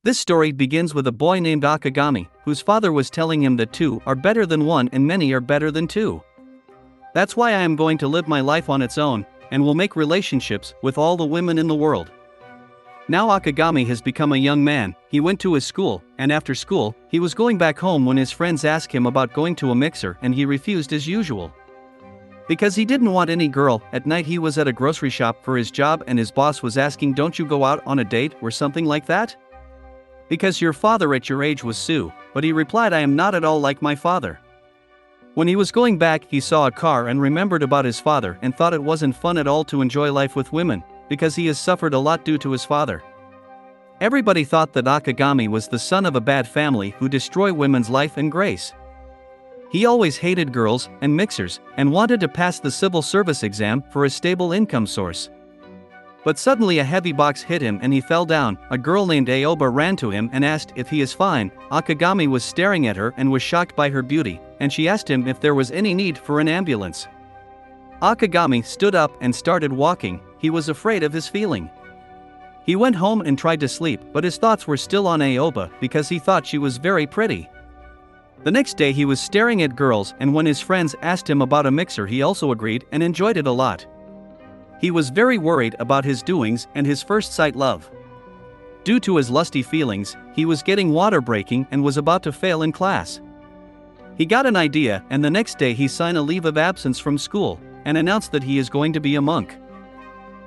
This story begins with a boy named Akagami, whose father was telling him that two are better than one and many are better than two. That's why I am going to live my life on its own, and will make relationships with all the women in the world. Now Akagami has become a young man. He went to his school, and after school, he was going back home when his friends asked him about going to a mixer and he refused as usual. Because he didn't want any girl. At night he was at a grocery shop for his job and his boss was asking, "Don't you go out on a date or something like that? Because your father at your age was Sue," but he replied, "I am not at all like my father." When he was going back, he saw a car and remembered about his father and thought it wasn't fun at all to enjoy life with women, because he has suffered a lot due to his father. Everybody thought that Akagami was the son of a bad family who destroy women's life and grace. He always hated girls and mixers and wanted to pass the civil service exam for a stable income source. But suddenly a heavy box hit him and he fell down. A girl named Aoba ran to him and asked if he is fine. Akagami was staring at her and was shocked by her beauty, and she asked him if there was any need for an ambulance. Akagami stood up and started walking. He was afraid of his feeling. He went home and tried to sleep, but his thoughts were still on Aoba because he thought she was very pretty. The next day he was staring at girls, and when his friends asked him about a mixer he also agreed and enjoyed it a lot. He was very worried about his doings and his first sight love. Due to his lusty feelings, he was getting water breaking and was about to fail in class. He got an idea, and the next day he signed a leave of absence from school and announced that he is going to be a monk.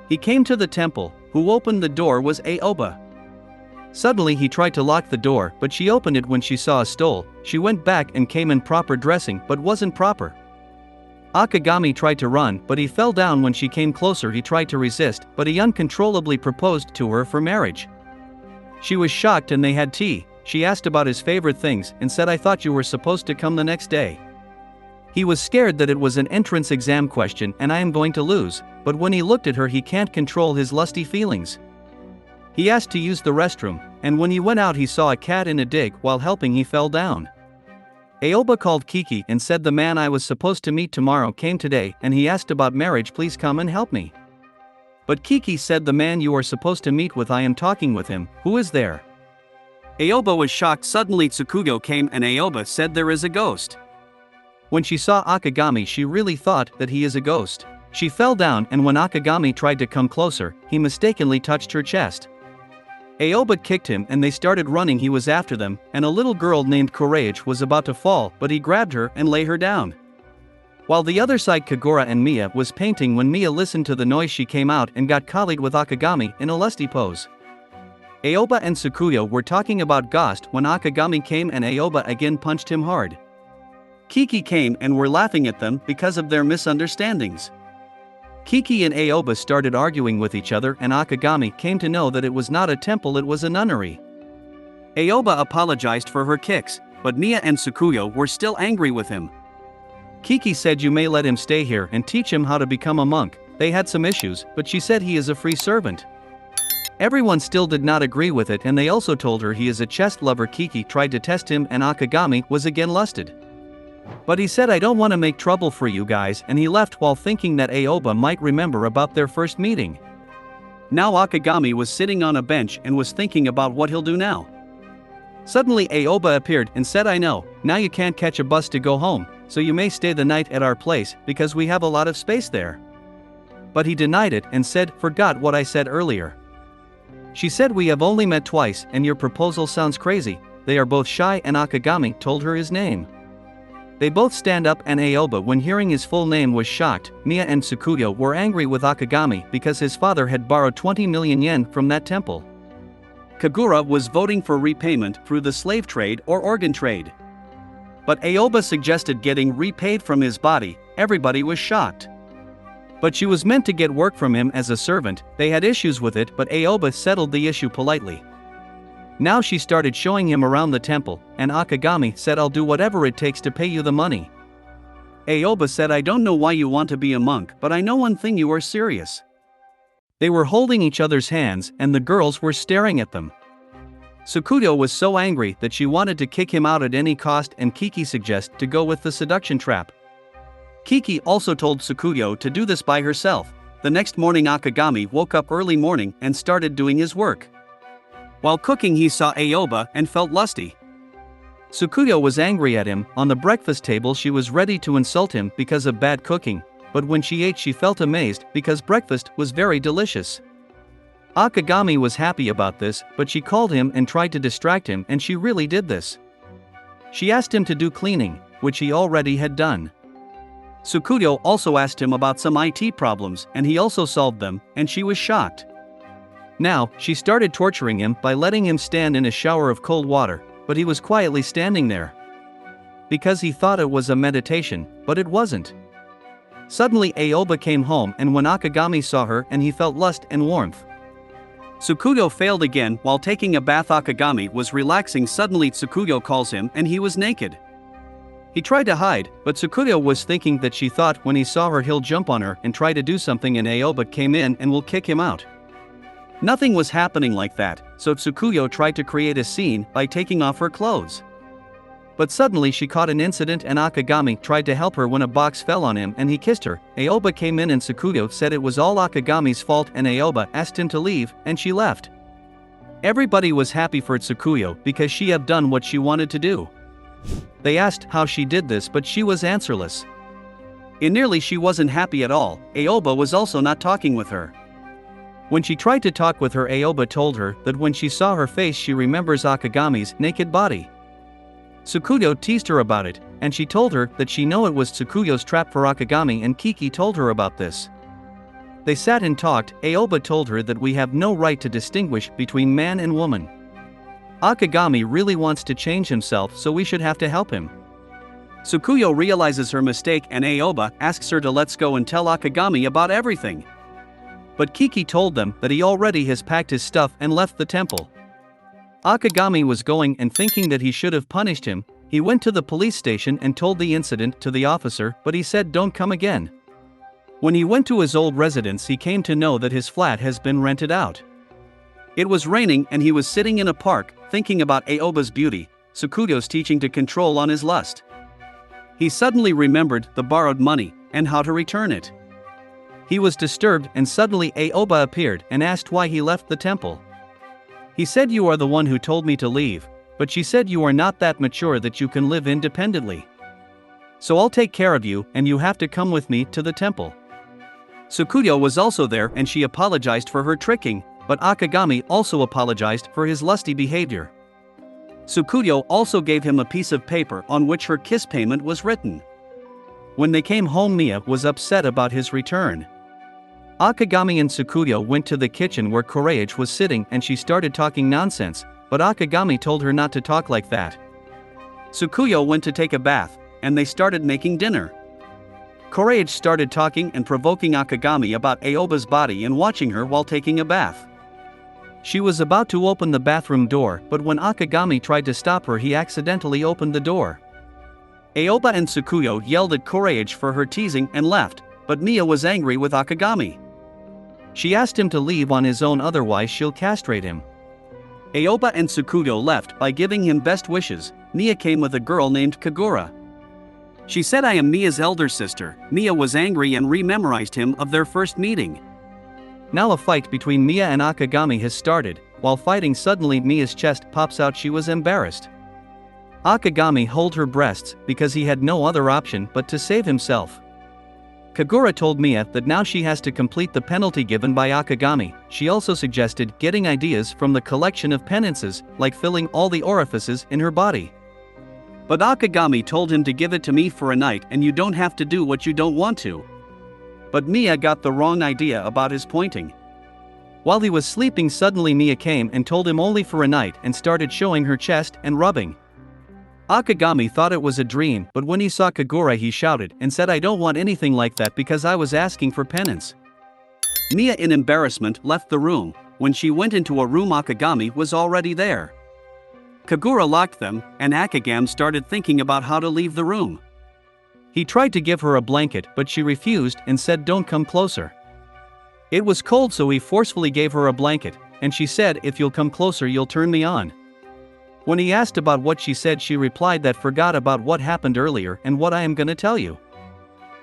He came to the temple. Who opened the door was Aoba. Suddenly he tried to lock the door, but she opened it when she saw a stole. She went back and came in proper dressing but wasn't proper. Akagami tried to run, but he fell down. When she came closer he tried to resist, but he uncontrollably proposed to her for marriage. She was shocked and they had tea. She asked about his favorite things and said, "I thought you were supposed to come the next day." He was scared that it was an entrance exam question and I am going to lose, but when he looked at her he can't control his lusty feelings. He asked to use the restroom, and when he went out he saw a cat in a dig. While helping he fell down. Aoba called Kiki and said, "The man I was supposed to meet tomorrow came today and he asked about marriage, please come and help me." But Kiki said, "The man you are supposed to meet with, I am talking with him, who is there?" Aoba was shocked. Suddenly Tsukuyo came and Aoba said, "There is a ghost." When she saw Akagami she really thought that he is a ghost. She fell down, and when Akagami tried to come closer, he mistakenly touched her chest. Aoba kicked him and they started running. He was after them, and a little girl named Courage was about to fall, but he grabbed her and lay her down. While the other side Kagura and Mia was painting. When Mia listened to the noise she came out and got collied with Akagami in a lusty pose. Aoba and Tsukuyo were talking about ghost when Akagami came and Aoba again punched him hard. Kiki came and were laughing at them because of their misunderstandings. Kiki and Aoba started arguing with each other and Akagami came to know that it was not a temple, it was a nunnery. Aoba apologized for her kicks, but Mia and Tsukuyo were still angry with him. Kiki said, "You may let him stay here and teach him how to become a monk." They had some issues, but she said he is a free servant. Everyone still did not agree with it and they also told her he is a chest lover. Kiki tried to test him and Akagami was again lusted. But he said, "I don't want to make trouble for you guys," and he left while thinking that Aoba might remember about their first meeting. Now Akagami was sitting on a bench and was thinking about what he'll do now. Suddenly Aoba appeared and said, "I know, now you can't catch a bus to go home, so you may stay the night at our place because we have a lot of space there." But he denied it and said, "Forgot what I said earlier." She said, "We have only met twice and your proposal sounds crazy." They are both shy and Akagami told her his name. They both stand up and Aoba, when hearing his full name, was shocked. Mia and Tsukuyo were angry with Akagami because his father had borrowed 20 million yen from that temple. Kagura was voting for repayment through the slave trade or organ trade. But Aoba suggested getting repaid from his body. Everybody was shocked. But she was meant to get work from him as a servant. They had issues with it, but Aoba settled the issue politely. Now she started showing him around the temple, and Akagami said, "I'll do whatever it takes to pay you the money." Aoba said, "I don't know why you want to be a monk, but I know one thing, you are serious." They were holding each other's hands and the girls were staring at them. Tsukuyo was so angry that she wanted to kick him out at any cost, and Kiki suggested to go with the seduction trap. Kiki also told Tsukuyo to do this by herself. The next morning Akagami woke up early morning and started doing his work. While cooking he saw Aoba and felt lusty. Tsukuyo was angry at him. On the breakfast table she was ready to insult him because of bad cooking, but when she ate she felt amazed because breakfast was very delicious. Akagami was happy about this, but she called him and tried to distract him, and she really did this. She asked him to do cleaning, which he already had done. Tsukuyo also asked him about some IT problems, and he also solved them, and she was shocked. Now, she started torturing him by letting him stand in a shower of cold water, but he was quietly standing there. Because he thought it was a meditation, but it wasn't. Suddenly Aoba came home, and when Akagami saw her and he felt lust and warmth. Tsukuyo failed again. While taking a bath Akagami was relaxing. Suddenly Tsukuyo calls him and he was naked. He tried to hide, but Tsukuyo was thinking that she thought when he saw her he'll jump on her and try to do something, and Aoba came in and will kick him out. Nothing was happening like that, so Tsukuyo tried to create a scene by taking off her clothes. But suddenly she caught an incident and Akagami tried to help her when a box fell on him and he kissed her. Aoba came in and Tsukuyo said it was all Akagami's fault, and Aoba asked him to leave and she left. Everybody was happy for Tsukuyo because she had done what she wanted to do. They asked how she did this, but she was answerless. Initially she wasn't happy at all. Aoba was also not talking with her. When she tried to talk with her, Aoba told her that when she saw her face she remembers Akagami's naked body. Tsukuyo teased her about it, and she told her that she knew it was Tsukuyo's trap for Akagami, and Kiki told her about this. They sat and talked. Aoba told her that we have no right to distinguish between man and woman. Akagami really wants to change himself, so we should have to help him. Tsukuyo realizes her mistake and Aoba asks her to let's go and tell Akagami about everything. But Kiki told them that he already has packed his stuff and left the temple. Akagami was going and thinking that he should have punished him. He went to the police station and told the incident to the officer, but he said don't come again. When he went to his old residence he came to know that his flat has been rented out. It was raining and he was sitting in a park, thinking about Aoba's beauty, Tsukuyo's teaching to control on his lust. He suddenly remembered the borrowed money and how to return it. He was disturbed and suddenly Aoba appeared and asked why he left the temple. He said you are the one who told me to leave, but she said you are not that mature that you can live independently. So I'll take care of you and you have to come with me to the temple. Tsukuyo was also there and she apologized for her tricking, but Akagami also apologized for his lusty behavior. Tsukuyo also gave him a piece of paper on which her kiss payment was written. When they came home Mia was upset about his return. Akagami and Tsukuyo went to the kitchen where Koreage was sitting and she started talking nonsense, but Akagami told her not to talk like that. Tsukuyo went to take a bath, and they started making dinner. Koreage started talking and provoking Akagami about Aoba's body and watching her while taking a bath. She was about to open the bathroom door, but when Akagami tried to stop her he accidentally opened the door. Aoba and Tsukuyo yelled at Koreage for her teasing and left, but Mia was angry with Akagami. She asked him to leave on his own, otherwise she'll castrate him. Aoba and Tsukuyo left by giving him best wishes. Mia came with a girl named Kagura. She said I am Mia's elder sister. Mia was angry and re-memorized him of their first meeting. Now a fight between Mia and Akagami has started. While fighting suddenly Mia's chest pops out. She was embarrassed. Akagami held her breasts because he had no other option but to save himself. Kagura told Mia that now she has to complete the penalty given by Akagami. She also suggested getting ideas from the collection of penances, like filling all the orifices in her body. But Akagami told him to give it to me for a night and you don't have to do what you don't want to. But Mia got the wrong idea about his pointing. While he was sleeping suddenly Mia came and told him only for a night and started showing her chest and rubbing. Akagami thought it was a dream, but when he saw Kagura he shouted and said I don't want anything like that because I was asking for penance. Mia in embarrassment left the room. When she went into a room Akagami was already there. Kagura locked them, and Akagami started thinking about how to leave the room. He tried to give her a blanket but she refused and said don't come closer. It was cold so he forcefully gave her a blanket, and she said if you'll come closer you'll turn me on. When he asked about what she said she replied that forgot about what happened earlier and what I am gonna tell you.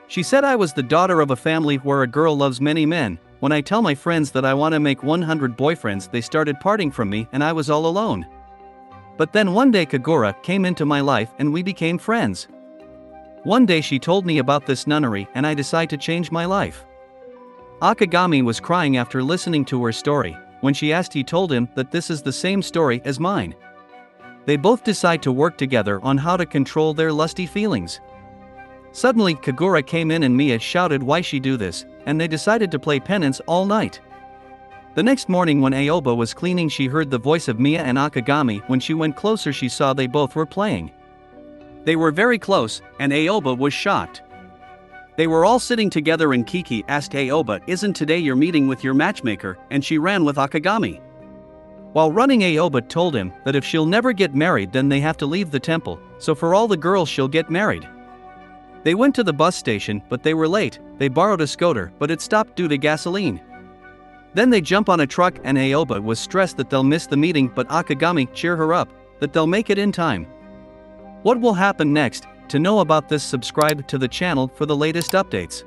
She said I was the daughter of a family where a girl loves many men, when I tell my friends that I want to make 100 boyfriends, they started parting from me and I was all alone. But then one day Kagura came into my life and we became friends. One day she told me about this nunnery and I decided to change my life. Akagami was crying after listening to her story. When she asked, he told him that this is the same story as mine. They both decide to work together on how to control their lusty feelings. Suddenly Kagura came in and Mia shouted why she do this, and they decided to play penance all night. The next morning when Aoba was cleaning, she heard the voice of Mia and Akagami. When she went closer, she saw they both were playing. They were very close, and Aoba was shocked. They were all sitting together and Kiki asked Aoba, "Isn't today your meeting with your matchmaker?" and she ran with Akagami. While running, Aoba told him that if she'll never get married then they have to leave the temple, so for all the girls she'll get married. They went to the bus station but they were late. They borrowed a scooter but it stopped due to gasoline. Then they jump on a truck and Aoba was stressed that they'll miss the meeting, but Akagami cheer her up that they'll make it in time. What will happen next? To know about this, subscribe to the channel for the latest updates.